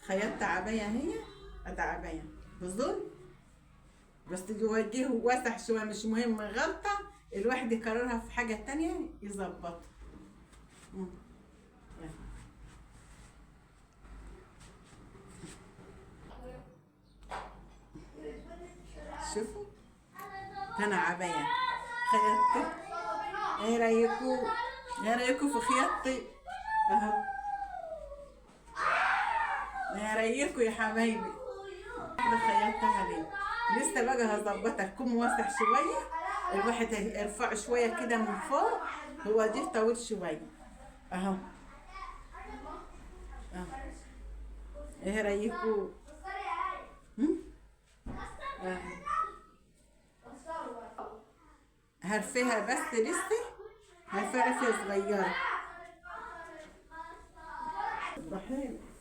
خيطت عباية هي. ادي عباية بظل، بس توديه واسع شوية مش مهم غلطة، الواحد يكررها في حاجة تانية يظبطها. شوفوا انا عباية خيطت. ايه رايكم؟ ايه رايكم في خيطتي؟ اهو. ايه رايكم يا حبايبي؟ واحدة خيطتها ليه؟ لسه بقى هظبطها تكون واسع شوية، الواحد هيرفعه شوية كده من فوق، هو دي طويل شوية اهو. اهو. ايه رايكم؟ هرفيها بس لسه، هرفيها رفية صغيرة. رحيم.